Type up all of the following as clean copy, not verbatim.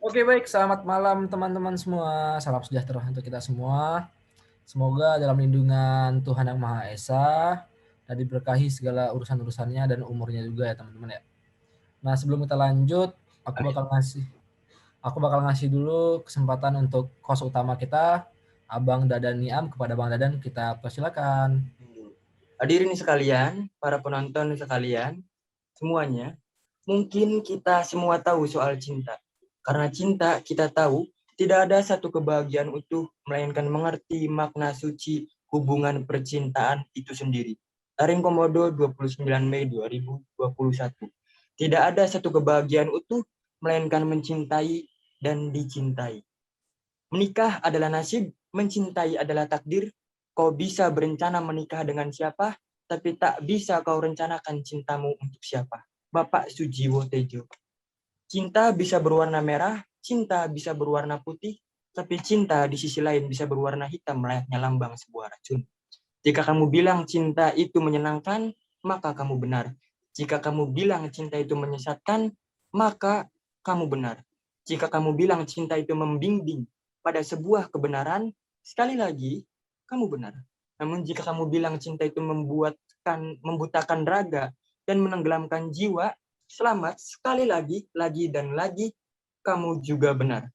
Oke, baik, selamat malam teman-teman semua. Salam sejahtera untuk kita semua. Semoga dalam lindungan Tuhan Yang Maha Esa dan diberkahi segala urusan-urusannya dan umurnya juga ya teman-teman ya. Nah, sebelum kita lanjut, aku bakal ngasih dulu kesempatan untuk host utama kita, Abang Dadan Niam. Kepada Bang Dadan kita persilakan. Hadirin sekalian, para penonton sekalian, semuanya, mungkin kita semua tahu soal cinta. Karena cinta, kita tahu, tidak ada satu kebahagiaan utuh, melainkan mengerti makna suci hubungan percintaan itu sendiri. Taring Komodo 29 Mei 2021. Tidak ada satu kebahagiaan utuh, melainkan mencintai dan dicintai. Menikah adalah nasib, mencintai adalah takdir. Kau bisa berencana menikah dengan siapa, tapi tak bisa kau rencanakan cintamu untuk siapa. Bapak Sujiwo Tejo. Cinta bisa berwarna merah, cinta bisa berwarna putih, tapi cinta di sisi lain bisa berwarna hitam layaknya lambang sebuah racun. Jika kamu bilang cinta itu menyenangkan, maka kamu benar. Jika kamu bilang cinta itu menyesatkan, maka kamu benar. Jika kamu bilang cinta itu membimbing pada sebuah kebenaran, sekali lagi, kamu benar. Namun jika kamu bilang cinta itu membutakan raga dan menenggelamkan jiwa, selamat, sekali lagi, dan lagi, kamu juga benar.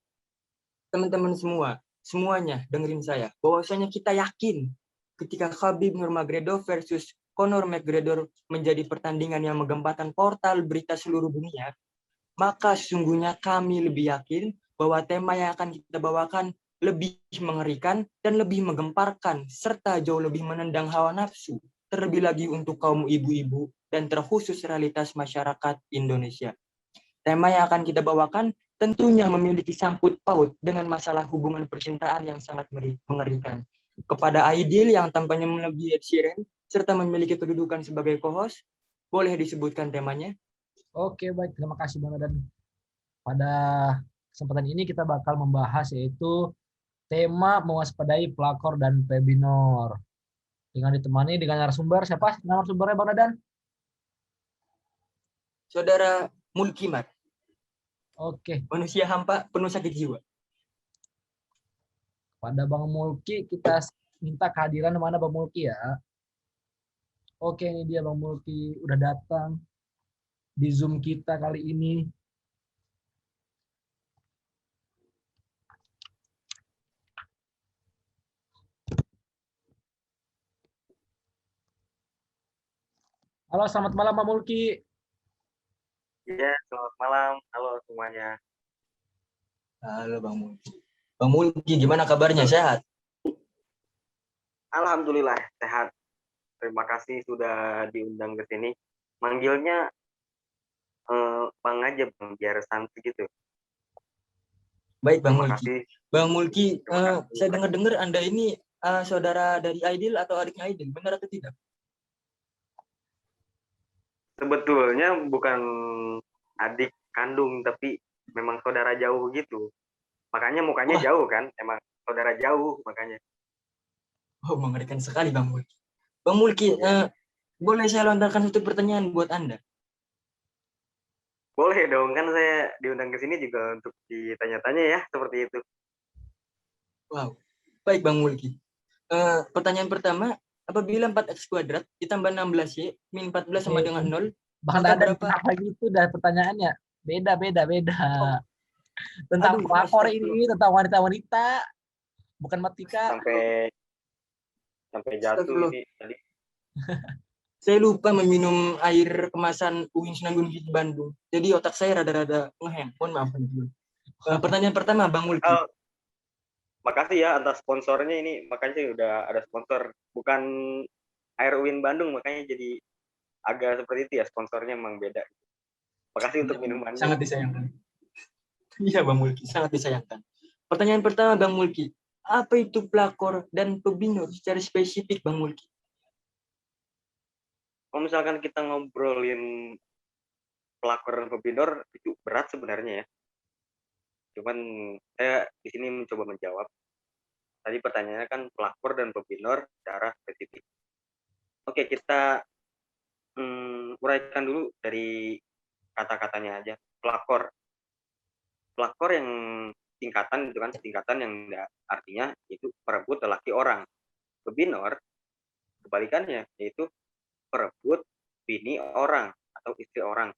Teman-teman semua, semuanya dengerin saya, bahwasanya kita yakin ketika Khabib Nurmagomedov versus Conor McGregor menjadi pertandingan yang menggemparkan portal berita seluruh dunia, maka sesungguhnya kami lebih yakin bahwa tema yang akan kita bawakan lebih mengerikan dan lebih menggemparkan, serta jauh lebih menendang hawa nafsu, terlebih lagi untuk kaum ibu-ibu dan terkhusus realitas masyarakat Indonesia. Tema yang akan kita bawakan tentunya memiliki sangkut paut dengan masalah hubungan percintaan yang sangat mengerikan. Kepada Aidil yang tampaknya melebihi Ed Sheeran, serta memiliki kedudukan sebagai co-host, boleh disebutkan temanya? Oke, baik. Terima kasih Bang Dadan. Pada kesempatan ini kita bakal membahas yaitu tema mewaspadai pelakor dan webinar. Dengan ditemani dengan narasumber, siapa narasumbernya Bang Dadan? Saudara Mulkimat. Oke. Manusia hampa penuh sakit jiwa. Pada Bang Mulki kita minta kehadiran mana Bang Mulki ya. Oke, ini dia Bang Mulki udah datang di Zoom kita kali ini. Halo, selamat malam Bang Mulki. Iya, selamat malam. Halo semuanya. Halo Bang Mulki. Bang Mulki, gimana kabarnya? Sehat? Alhamdulillah sehat. Terima kasih sudah diundang ke sini. Manggilnya Bang aja Bang, biar santai gitu. Baik Bang Terima Mulki. kasih. Bang Mulki, saya dengar-dengar Anda ini saudara dari Aidil atau adiknya Aidil, benar atau tidak? Sebetulnya bukan adik kandung, tapi memang saudara jauh gitu. Makanya mukanya jauh kan, emang saudara jauh makanya. Oh, mengerikan sekali Bang Mulki. Bang Mulki, boleh saya lontarkan satu pertanyaan buat Anda? Boleh dong, kan saya diundang ke sini juga untuk ditanya-tanya ya, seperti itu. Wow, baik Bang Mulki. Pertanyaan pertama, apabila 4x kuadrat ditambah 16y min 14 sama dengan 0, Bang Dadan kenapa gitu dah pertanyaannya? Beda. Oh. Tentang pelakor ini, tentang wanita-wanita, bukan Matika. Sampai jatuh ini tadi. Saya lupa meminum air kemasan Uin Sunan Gunung Jati Bandung. Jadi otak saya rada-rada ngehang. Mohon maaf. Pertanyaan pertama Bang Mulki. Makasih ya atas sponsornya ini. Makanya udah ada sponsor. Bukan air Uin Bandung, makanya jadi agak seperti itu ya. Sponsornya emang beda. Makasih untuk minumannya. Sangat disayangkan. Iya Bang Mulki, sangat disayangkan. Pertanyaan pertama Bang Mulki, apa itu pelakor dan pebinor secara spesifik Bang Mulki? Kalau misalkan kita ngobrolin pelakor dan pebinor itu berat sebenarnya ya. Cuman saya di sini mencoba menjawab. Tadi pertanyaannya kan pelakor dan pebinor secara spesifik. Oke, kita uraikan dulu dari kata-katanya aja. Pelakor. Pelakor yang singkatan itu kan singkatan yang artinya itu perebut lelaki orang. Pebinor kebalikannya yaitu perebut bini orang atau istri orang.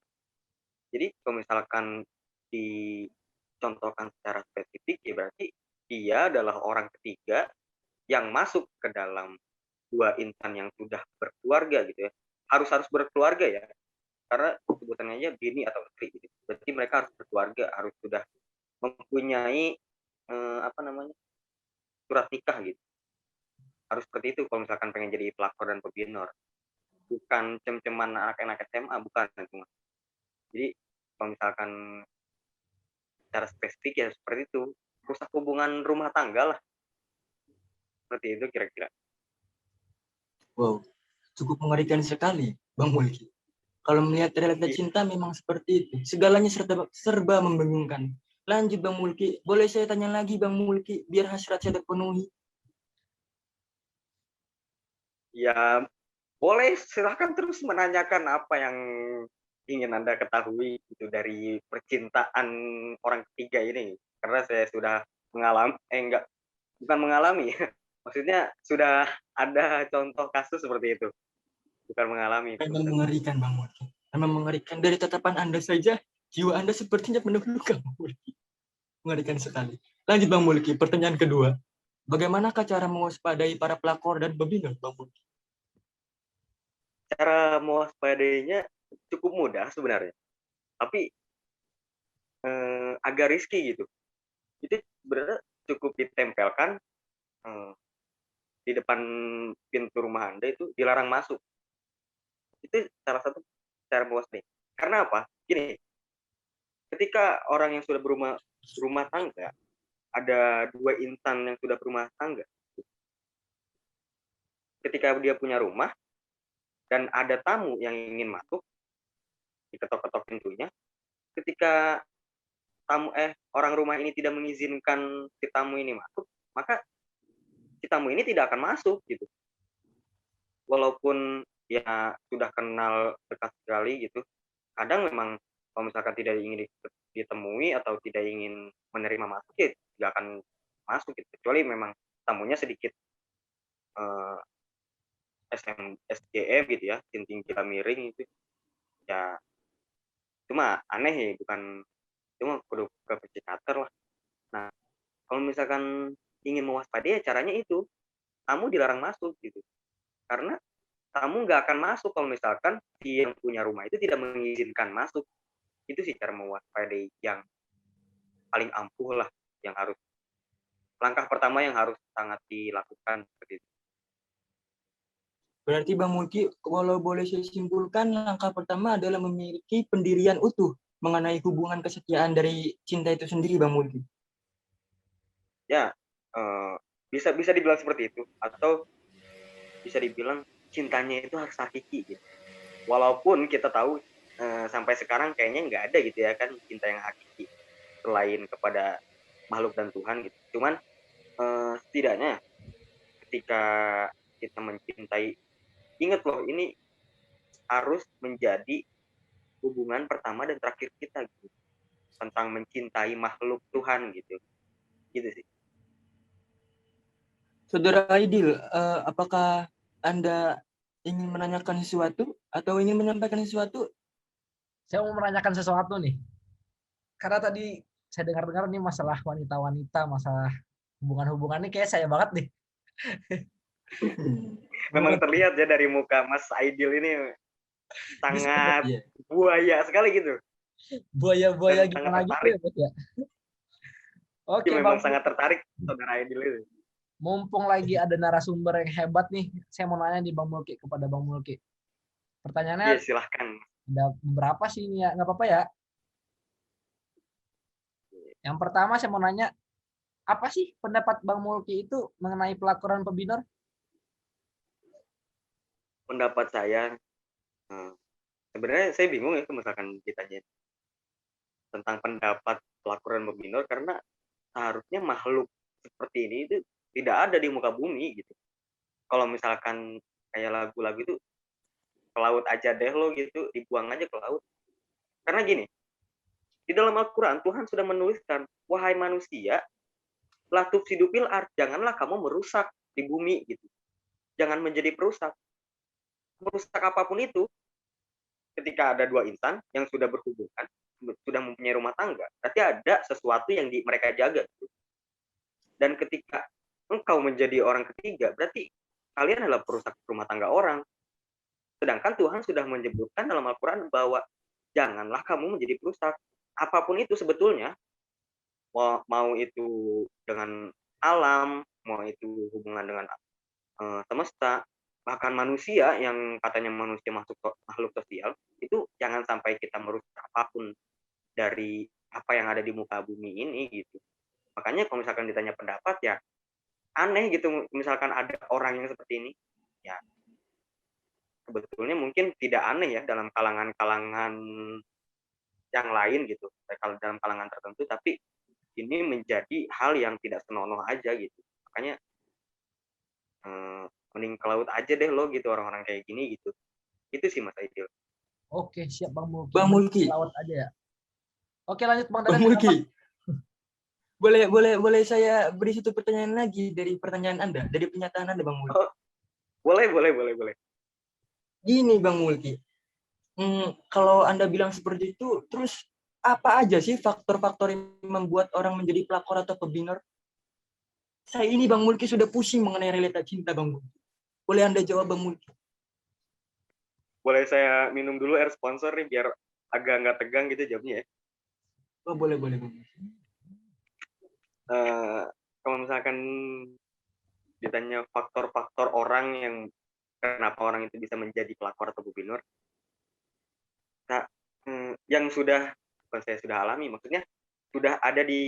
Jadi kalau misalkan dicontohkan secara spesifik ya berarti dia adalah orang ketiga yang masuk ke dalam dua insan yang sudah berkeluarga gitu ya. Harus berkeluarga ya. Karena sebutannya aja bini atau istri gitu. Berarti mereka harus berkeluarga, harus sudah mempunyai surat nikah gitu. Harus seperti itu kalau misalkan pengen jadi pelakor dan pebinor. Bukan cem-ceman anak-anak SMA, bukan. Jadi kalau misalkan secara spesifik ya seperti itu, rusak hubungan rumah tangga lah. Seperti itu kira-kira. Wow, cukup mengerikan sekali Bang Mulki. Kalau melihat realita cinta memang seperti itu. Segalanya serba membingungkan. Lanjut Bang Mulki, boleh saya tanya lagi Bang Mulki, biar hasrat saya terpenuhi. Ya boleh, silahkan terus menanyakan apa yang ingin Anda ketahui itu dari percintaan orang ketiga ini. Karena saya sudah mengalami, enggak, bukan mengalami, maksudnya sudah ada contoh kasus seperti itu. Bukan mengalami. Memang mengerikan Bang Mulki. Memang mengerikan. Dari tatapan Anda saja, jiwa Anda sepertinya penuh luka Bang Mulki. Mengerikan sekali. Lanjut Bang Mulki, pertanyaan kedua. Bagaimanakah cara mewaspadai para pelakor dan pebinor Bang Mulki? Cara mewaspadainya cukup mudah sebenarnya. Tapi agak risky gitu. Itu sebenarnya cukup ditempelkan di depan pintu rumah Anda itu dilarang masuk. Itu salah satu cara mewaspadai. Karena apa? Gini, ketika orang yang sudah berumah tangga, ada dua insan yang sudah berumah tangga, ketika dia punya rumah dan ada tamu yang ingin masuk, diketok-ketok pintunya, ketika orang rumah ini tidak mengizinkan si tamu ini masuk, maka si tamu ini tidak akan masuk gitu. Walaupun ya sudah kenal dekat sekali gitu, kadang memang kalau misalkan tidak ingin ditemui atau tidak ingin menerima masuk ya tidak akan masuk gitu. Kecuali memang tamunya sedikit SGM gitu ya, sinting gila miring itu ya, cuma aneh ya, bukan, cuma kudu ke psikiater lah. Nah kalau misalkan ingin mewaspadai ya caranya itu, tamu dilarang masuk gitu, karena tamu nggak akan masuk kalau misalkan si yang punya rumah itu tidak mengizinkan masuk. Itu sih cara mewaspadai yang paling ampuh lah, yang harus, langkah pertama yang harus sangat dilakukan seperti itu. Berarti Bang Mulki, kalau boleh saya simpulkan, langkah pertama adalah memiliki pendirian utuh mengenai hubungan kesetiaan dari cinta itu sendiri Bang Mulki. Ya bisa dibilang seperti itu, atau bisa dibilang cintanya itu harus hakiki gitu. Walaupun kita tahu sampai sekarang kayaknya nggak ada gitu ya kan cinta yang hakiki selain kepada makhluk dan Tuhan gitu. Cuman setidaknya ketika kita mencintai, ingat loh ini harus menjadi hubungan pertama dan terakhir kita gitu, tentang mencintai makhluk Tuhan gitu sih. Saudara Aidil, apakah Anda ingin menanyakan sesuatu atau ingin menyampaikan sesuatu? Saya mau menanyakan sesuatu nih. Karena tadi saya dengar-dengar nih masalah wanita-wanita, masalah hubungan-hubungan ini kayak saya banget nih. Memang terlihat ya dari muka Mas Aidil ini sangat ya. buaya sekali gitu. Buaya-buaya Dan sangat gimana gitu tertarik. ya, Bos ya. Oke, Dia memang Bang. sangat tertarik saudara Aidil itu. Mumpung lagi ada narasumber yang hebat nih, saya mau nanya di Bang Mulki, kepada Bang Mulki. Pertanyaannya Iya, silahkan. ada beberapa sih ini ya, nggak apa-apa ya. Yang pertama saya mau nanya, apa sih pendapat Bang Mulki itu mengenai pelaporan pebinor? Pendapat saya, eh, sebenarnya saya bingung ya misalkan ditanya tentang pendapat pelaporan pebinor, karena seharusnya makhluk seperti ini itu tidak ada di muka bumi gitu. Kalau misalkan kayak lagu-lagu itu, ke laut aja deh lo gitu, dibuang aja ke laut. Karena gini, di dalam Al-Quran Tuhan sudah menuliskan, wahai manusia, la tufsidu fil ard, janganlah kamu merusak di bumi gitu. Jangan menjadi perusak. Merusak apapun itu, ketika ada dua insan yang sudah berhubungan, sudah mempunyai rumah tangga, berarti ada sesuatu yang mereka jaga gitu. Dan ketika engkau menjadi orang ketiga, berarti kalian adalah perusak rumah tangga orang. Sedangkan Tuhan sudah menyebutkan dalam Al-Quran bahwa janganlah kamu menjadi perusak. Apapun itu sebetulnya, mau itu dengan alam, mau itu hubungan dengan semesta, bahkan manusia yang katanya manusia masuk makhluk sosial, itu jangan sampai kita merusak apapun dari apa yang ada di muka bumi ini gitu. Makanya kalau misalkan ditanya pendapat ya aneh gitu, misalkan ada orang yang seperti ini, ya sebetulnya mungkin tidak aneh ya dalam kalangan-kalangan yang lain gitu, kalau dalam kalangan tertentu, tapi ini menjadi hal yang tidak senonoh aja gitu. Makanya mending ke laut aja deh lo gitu, orang-orang kayak gini gitu. Itu sih Mas Aidil. Oke, siap Bang Mulki. Bang Mulki, Laut aja ya. Oke, lanjut Bang Bang Dadan. Mulki, boleh saya beri satu pertanyaan lagi dari pertanyaan Anda, dari pernyataan Anda, Bang Mulki. Oh, boleh. Gini, Bang Mulki, kalau Anda bilang seperti itu, terus apa aja sih faktor-faktor yang membuat orang menjadi pelakor atau pebinor? Saya ini, Bang Mulki, sudah pusing mengenai realita cinta, Bang Mulki. Boleh Anda jawab, Bang Mulki? Boleh saya minum dulu air sponsor nih biar agak nggak tegang gitu jawabnya ya. Oh, boleh, Bang. Kalau misalkan ditanya faktor-faktor orang yang kenapa orang itu bisa menjadi pelakor atau pebinor, nah, yang saya sudah alami, maksudnya sudah ada di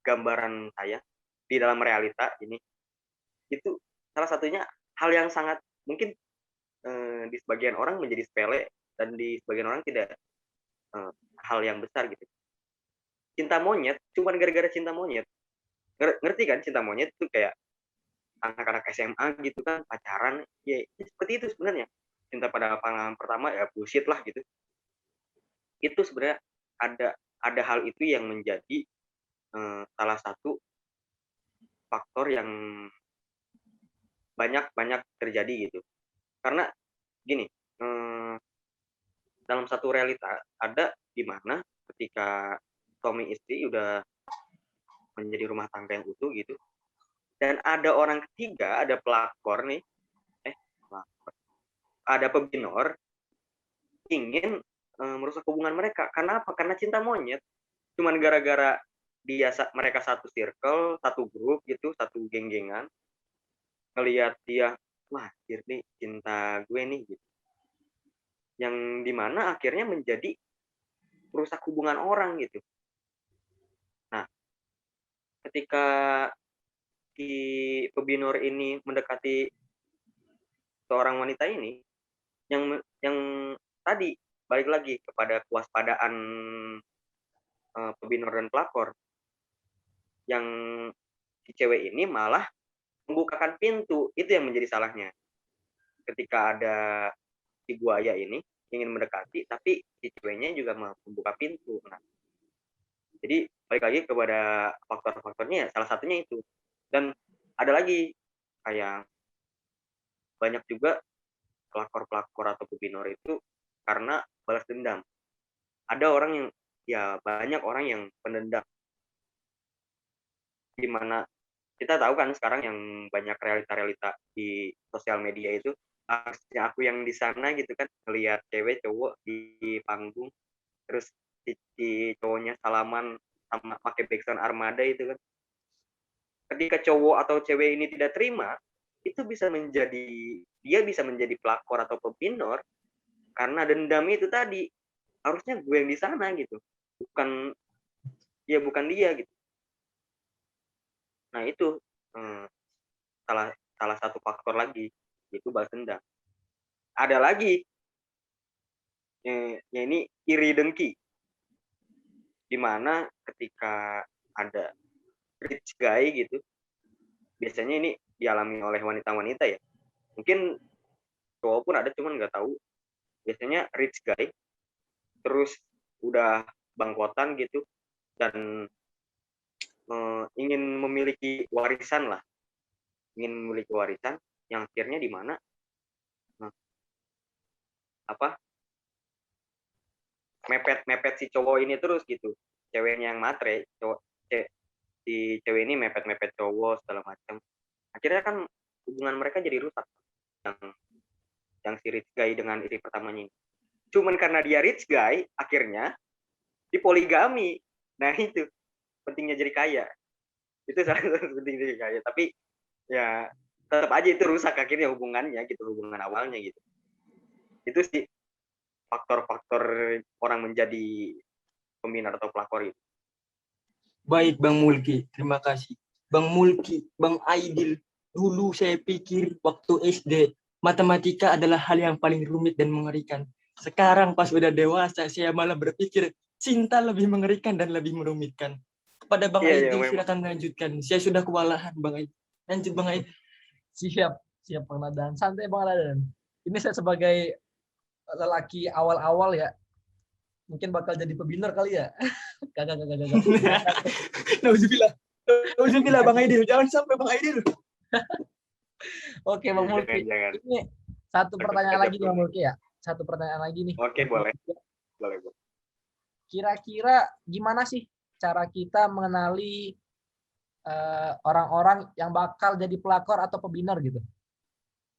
gambaran saya di dalam realita ini, itu salah satunya hal yang sangat mungkin di sebagian orang menjadi sepele dan di sebagian orang tidak hal yang besar gitu. Cinta monyet, cuman gara-gara cinta monyet. Ngerti kan cinta monyet itu kayak anak-anak SMA gitu kan, pacaran, ya seperti itu sebenarnya. Cinta pada pandangan pertama ya bullshit lah gitu. Itu sebenarnya ada hal itu yang menjadi salah satu faktor yang banyak terjadi gitu. Karena gini, dalam satu realita ada di mana ketika suami istri udah menjadi rumah tangga yang utuh gitu, dan ada orang ketiga, ada pelakor nih, ada pebinor ingin merusak hubungan mereka. Karena apa? Karena cinta monyet. Cuman gara-gara mereka satu circle, satu grup gitu, satu geng-gengan, ngelihat dia, wah, nih cinta gue nih gitu. Yang dimana akhirnya menjadi merusak hubungan orang gitu. Nah, ketika si pebinor ini mendekati seorang wanita ini, yang tadi balik lagi kepada kewaspadaan pebinor dan pelakor, yang si cewek ini malah membukakan pintu, itu yang menjadi salahnya. Ketika ada si buaya ini ingin mendekati, tapi si ceweknya juga membuka pintu. Nah, jadi balik lagi kepada faktor-faktornya, salah satunya itu. Dan ada lagi kayak banyak juga pelakor-pelakor atau pebinor itu karena balas dendam. Ada orang yang, ya banyak orang yang pendendam, di mana kita tahu kan sekarang yang banyak realita-realita di sosial media itu, harusnya aku yang di sana gitu kan, ngelihat cewek cowok di panggung, terus si cowoknya salaman sama pakai backsound Armada itu kan. Ketika cowok atau cewek ini tidak terima, itu dia bisa menjadi pelakor atau pebinor karena dendam itu tadi. Harusnya gue yang di sana gitu, bukan ya bukan dia gitu. Nah itu salah salah satu faktor lagi, itu balas dendam. Ada lagi ya ini iri dengki, di mana ketika ada rich guy gitu, biasanya ini dialami oleh wanita-wanita ya. Mungkin cowok pun ada, cuman nggak tahu. Biasanya rich guy terus udah bangkotan gitu dan ingin memiliki warisan lah, ingin memiliki warisan yang akhirnya di mana apa mepet si cowok ini terus gitu, ceweknya yang matre, si cewek ini mepet cowok segala macam, akhirnya kan hubungan mereka jadi rusak, yang si rich guy dengan istri pertamanya ini. Cuman karena dia rich guy akhirnya dipoligami. Nah itu pentingnya jadi kaya, itu salah satu penting jadi kaya, tapi ya tetap aja itu rusak akhirnya hubungannya gitu, hubungan awalnya gitu. Itu sih faktor-faktor orang menjadi pembina atau pelakor itu. Baik Bang Mulki, terima kasih. Bang Mulki, Bang Aidil, dulu saya pikir waktu SD matematika adalah hal yang paling rumit dan mengerikan. Sekarang pas udah dewasa saya malah berpikir cinta lebih mengerikan dan lebih merumitkan. Kepada Bang Aidil silakan melanjutkan. Saya sudah kewalahan Bang Aidil. Lanjut Bang Aidil. Siap Bang Radan. Santai Bang Radan. Ini saya sebagai lelaki awal-awal ya, mungkin bakal jadi pebiner kali ya. Kagak. Nauzubillah Bang Aidil, jangan sampai Bang Aidil. Oke Bang Mulki. Ini satu pertanyaan lagi nih Bang Mulki ya. Satu pertanyaan lagi nih. Oke, boleh. Kira-kira gimana sih cara kita mengenali orang-orang yang bakal jadi pelakor atau pebiner gitu?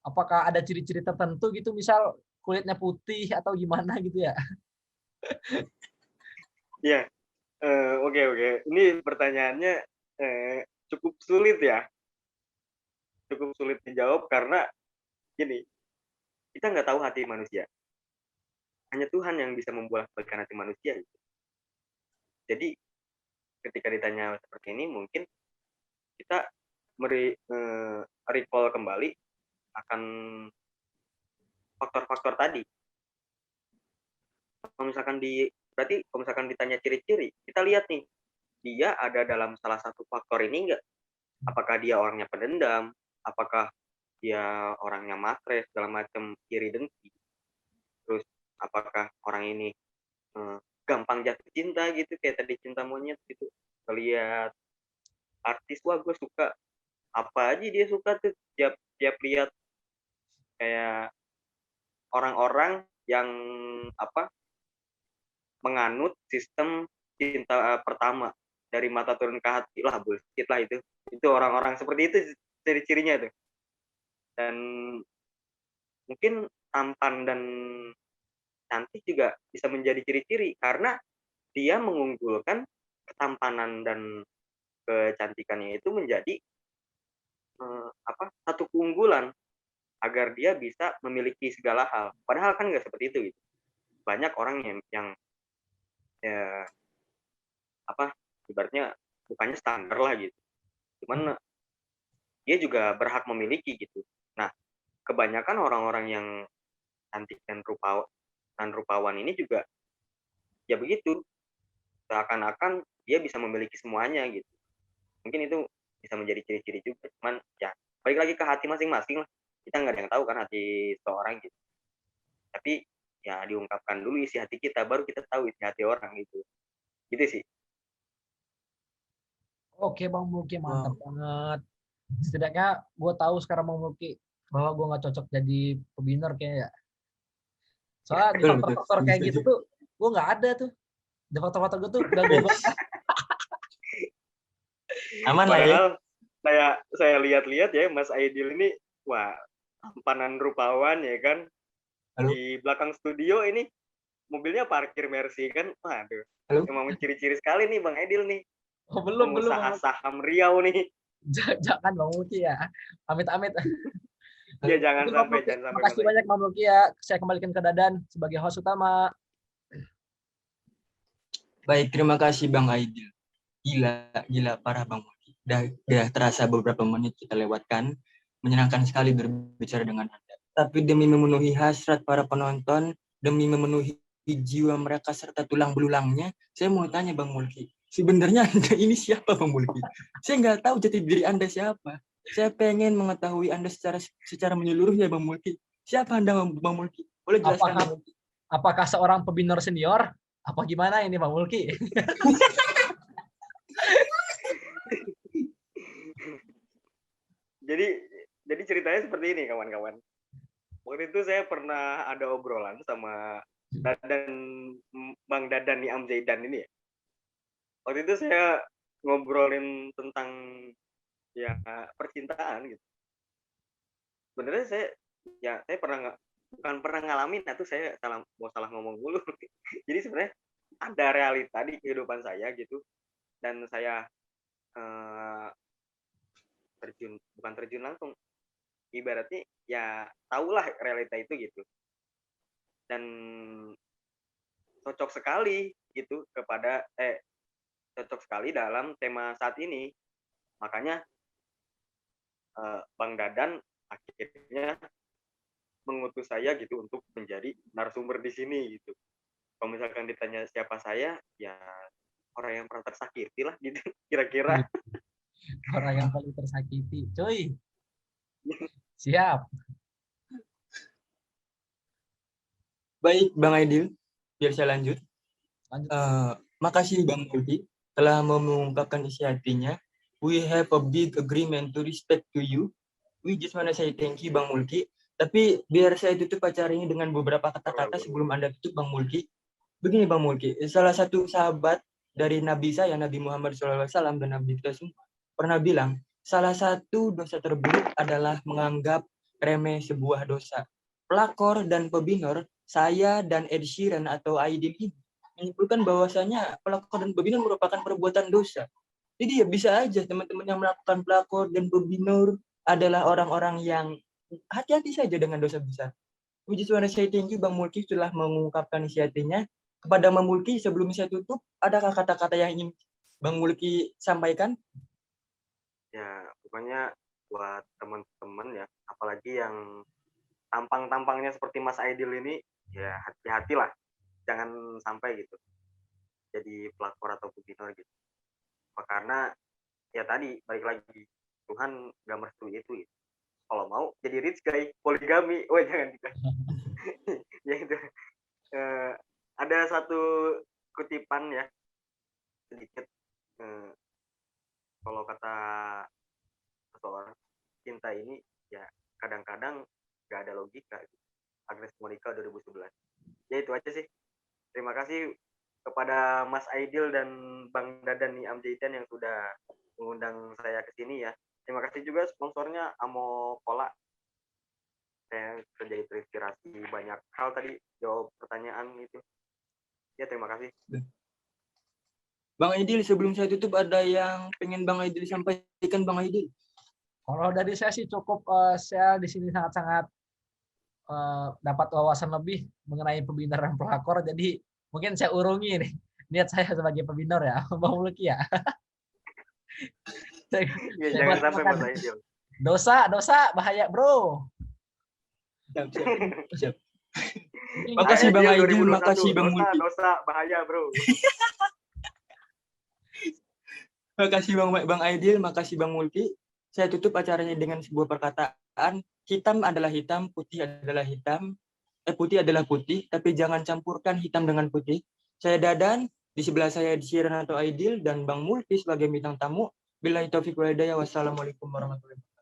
Apakah ada ciri-ciri tertentu gitu, misal kulitnya putih atau gimana gitu ya? Iya, oke. Ini pertanyaannya cukup sulit ya. Cukup sulit dijawab karena gini, kita nggak tahu hati manusia. Hanya Tuhan yang bisa membolak-balikan hati manusia. Jadi ketika ditanya seperti ini, mungkin kita recall kembali akan faktor-faktor tadi. Kalau misalkan ditanya ciri-ciri, kita lihat nih, dia ada dalam salah satu faktor ini enggak? Apakah dia orangnya pendendam? Apakah dia orangnya matre, segala macam, iri dengki? Terus apakah orang ini gampang jatuh cinta gitu, kayak tadi cinta monyet gitu? Lihat artis, wah gue suka, apa aja dia suka tuh, tiap lihat kayak orang-orang yang menganut sistem cinta pertama dari mata turun ke hati, lah bullshit lah itu orang-orang seperti itu ciri-cirinya tuh. Dan mungkin tampan dan cantik juga bisa menjadi ciri-ciri karena dia mengunggulkan ketampanan dan kecantikannya itu menjadi satu keunggulan agar dia bisa memiliki segala hal. Padahal kan nggak seperti itu gitu. Banyak orang yang ya ibaratnya bukannya standar lah gitu. Cuman dia juga berhak memiliki gitu. Nah, kebanyakan orang-orang yang cantik dan rupawan ini juga ya begitu. Seakan-akan dia bisa memiliki semuanya gitu. Mungkin itu bisa menjadi ciri-ciri juga. Cuman ya balik lagi ke hati masing-masing lah. Kita nggak ada yang tahu kan hati seseorang gitu. Tapi ya diungkapkan dulu isi hati kita, baru kita tahu isi hati orang gitu. Gitu sih. Oke Bang Mulki, mantap banget. Setidaknya gue tahu sekarang Bang Mulki bahwa gue nggak cocok jadi pebiner kayaknya. Soalnya di faktor-faktor kayak gitu tuh gue nggak ada tuh. Di faktor-faktor gue tuh udah gue aman lah ya. Saya lihat-lihat ya Mas Aidil ini, wah tampanan rupawan ya kan. Halo? Di belakang studio ini mobilnya parkir Mercy kan. Waduh. Emang ciri-ciri sekali nih Bang Aidil nih. Oh, belum. Saham Riau nih. Jangan Bang Mulki ya. Amit-amit. Ya jangan sampai. Terima kasih banyak Bang Mulki ya. Saya kembalikan ke Dadan sebagai host utama. Baik, terima kasih Bang Aidil. Gila parah Bang Mulki. Udah terasa beberapa menit kita lewatkan. Menyenangkan sekali berbicara dengan Anda. Tapi demi memenuhi hasrat para penonton, demi memenuhi jiwa mereka serta tulang belulangnya, saya mau tanya Bang Mulki. Sebenarnya Anda ini siapa Bang Mulki? Saya nggak tahu jati diri Anda siapa. Saya pengen mengetahui Anda secara menyeluruh ya Bang Mulki. Siapa Anda Bang Mulki? Boleh jelaskan Apakah Bang Mulki? apakah seorang pebinor senior? Apa gimana ini Bang Mulki? Jadi ceritanya seperti ini kawan-kawan. Waktu itu saya pernah ada obrolan sama Bang Dadan nih Amzaidan ini ya. Waktu itu saya ngobrolin tentang ya percintaan gitu. Sebenarnya saya bukan pernah ngalamin, atau saya salah ngomong dulu. Jadi sebenarnya ada realita di kehidupan saya gitu, dan saya bukan terjun langsung, ibaratnya ya tahulah realita itu gitu, dan cocok sekali gitu cocok sekali dalam tema saat ini. Makanya Bang Dadan akhirnya mengutus saya gitu untuk menjadi narasumber di sini gitu. Kalau misalkan ditanya siapa saya, ya orang yang pernah tersakiti lah gitu kira-kira. Orang yang paling tersakiti, cuy. Siap. Baik Bang Aidil, biar saya lanjut. Lanjut. Makasih Bang Mulki telah mengungkapkan isi hatinya. We have a big agreement to respect to you. We just wanna say thank you Bang Mulki. Tapi biar saya tutup acara ini dengan beberapa kata-kata sebelum Anda tutup Bang Mulki. Begini Bang Mulki, salah satu sahabat dari Nabi saya, Nabi Muhammad SAW dan Nabi kita semua, pernah bilang, salah satu dosa terburuk adalah menganggap remeh sebuah dosa. Pelakor dan pebinor, saya dan Ed Sheeran atau Aidil ini menyimpulkan bahwasanya pelakor dan pebinor merupakan perbuatan dosa. Jadi ya bisa aja teman-teman yang melakukan pelakor dan pebinor adalah orang-orang yang hati-hati saja dengan dosa besar. We just wanna say thank you Bang Mulki telah mengungkapkan isi hatinya. Kepada Bang Mulki, sebelum saya tutup, adakah kata-kata yang ingin Bang Mulki sampaikan? Ya, pokoknya buat teman-teman ya, apalagi yang tampang-tampangnya seperti Mas Aidil ini, ya hati-hatilah, jangan sampai gitu jadi pelakor atau pebinor gitu. Karena ya tadi balik lagi, Tuhan gak merestui itu gitu. Kalau mau jadi rich guy, poligami, jangan gitu. Ya itu. Ada satu kutipan ya sedikit, kalau kata seseorang, cinta ini ya kadang-kadang gak ada logika gitu. Agnes Monica 2011. Ya itu aja sih. Terima kasih kepada Mas Aidil dan Bang Dadan nih Amjaitan yang sudah mengundang saya ke sini ya. Terima kasih juga sponsornya Amo Cola. Saya terjadi terinspirasi banyak hal tadi, jawab pertanyaan itu. Ya terima kasih. Bang Aidil, sebelum saya tutup ada yang pengen Bang Aidil sampaikan Bang Aidil? Kalau dari saya sih cukup, saya di sini sangat-sangat dapat wawasan lebih mengenai pebinor dan pelakor. Jadi mungkin saya urungi nih niat saya sebagai pebinor ya, Bang Mulki ya. Ya, jangan sampai Mas Aidil. Dosa bahaya bro. Siap. Makasih Bang Aidil, makasih Bang Mulki. Dosa bahaya bro. Makasih Bang Aidil, makasih Bang Mulki. Saya tutup acaranya dengan sebuah perkataan, hitam adalah hitam, putih adalah hitam, putih adalah putih, tapi jangan campurkan hitam dengan putih. Saya Dadan, di sebelah saya Ed Sheeran atau Aidil, dan Bang Mulki sebagai bintang tamu. Billahi taufiq wal hidayah, wassalamualaikum warahmatullahi wabarakatuh.